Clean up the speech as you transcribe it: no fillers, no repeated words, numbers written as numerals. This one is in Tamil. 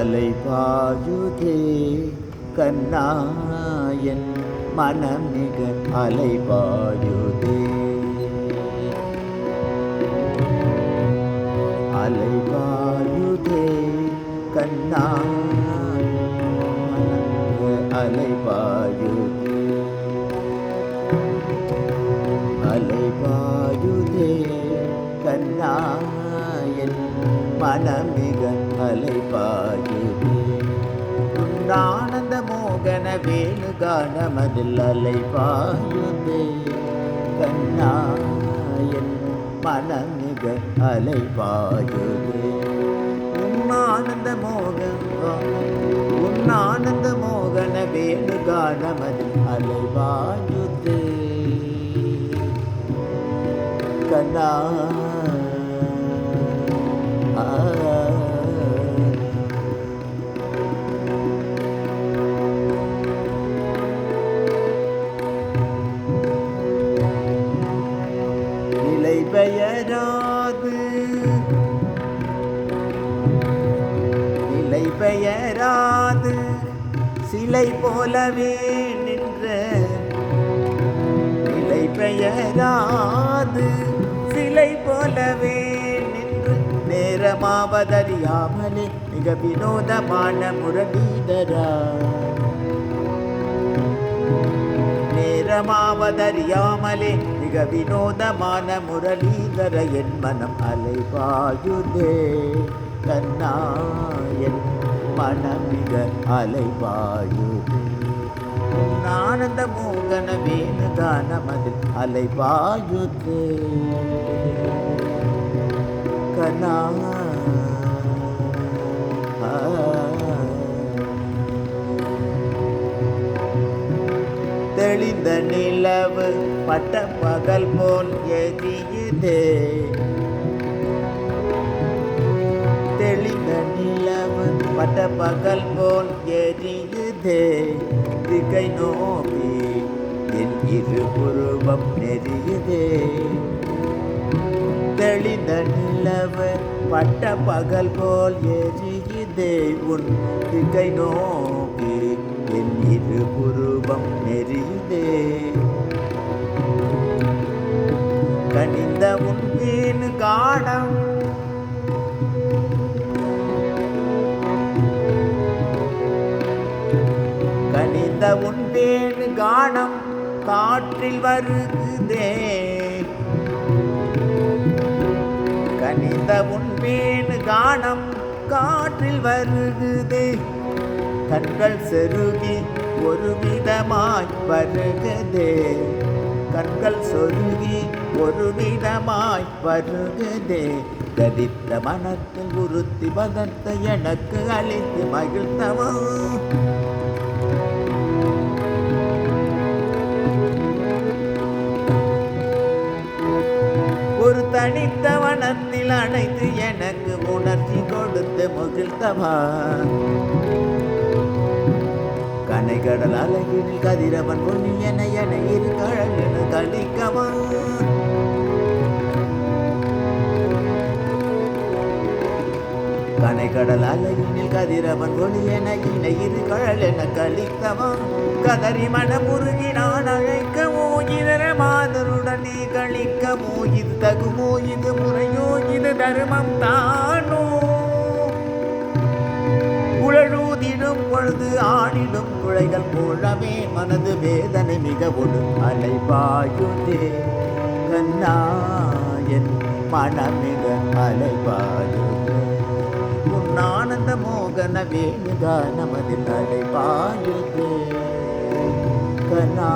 அலைபாயுதே கண்ணாயன் மனம் மிக அலைபாயுதே அலைபாயுதே கண்ணாயன் மனம் மிக அலைபாயுதே அலைபாயுதே கண்ணாயன் மனம் மிக அலைபாயுதே ஆனந்த மோகன வேணுகானமதில் அலைபாயுதே கண்ணாயன் மனம் மிக அலைபாயுதே ஆனந்த மோகன வேணுகானமதில் அலைபாயுதே கண்ணா நிலை பெயராது சிலை போலவே நின்ற நிலை பெயராது சிலை போலவே நின்று நேரமாவதறியாமலே மிக வினோதமான முரளீதரா நேரமாவதறியாமலே மிக வினோதமான முரளீதர என் மனம் அலைபாயுதே கண்ணாயன் மனம் மிக அலைபாயுதே ஆனந்த மோகன வேணுகானமதில் அலைபாயுதே கண்ணா தெளிந்த நிலவு பட்ட பகல் போல் எரியுதே தெளிந்த நிலவு பட்ட பகல் போல் எரியுதே திகை நோக்கி என் இரு புருவம் நெறியுதே தெளிந்த நிலவு பட்ட பகல் போல் எரியுதே உன் திகை நோக்கி என் இரு புருவம் நெறியுதே கனிந்த உன் வீணு காணம் கனிந்த உன் வீணு காணம் காற்றில் வருகுதே கனிந்த உன் வீணு காணம் காற்றில் வருகுதே கண்கள் செருகி ஒரு விதமாய் வருகதே கண்கள் சொருகி ஒரு விதமாய் வருகதே கதித்த மனத்தில் உறுத்தி பதத்தை எனக்கு அளித்து மகிழ்த்தவோ ஒரு தனித்த வனத்தில் அணைத்து எனக்கு உணர்ச்சி கொடுத்து மகிழ்த்தவா கனைகடல் அழகினில் கதிரவன் பொன்னி என இரு கழல் கழிக்கவா கனைகடல் அழகினில் கதிரவன் ஒளி என இரு கழல் என கழிக்கவா கதறி மனம் உருகி நான் அழைக்கவோ இதர மாதருடன் நீ கழிக்கவோ இது தகுமோ இது முறையோ இது தர்மம் தானோ உழலூதிடும் பொழுது ஆடிடும் குழைகள் போலவே மனது வேதனை மிகவும் அலைபாயுதே கண்ணாயன் மனம் மிக அலைபாயுதே உன் ஆனந்த மோகன வேணுகானமதில் அலைபாயுதே கண்ணா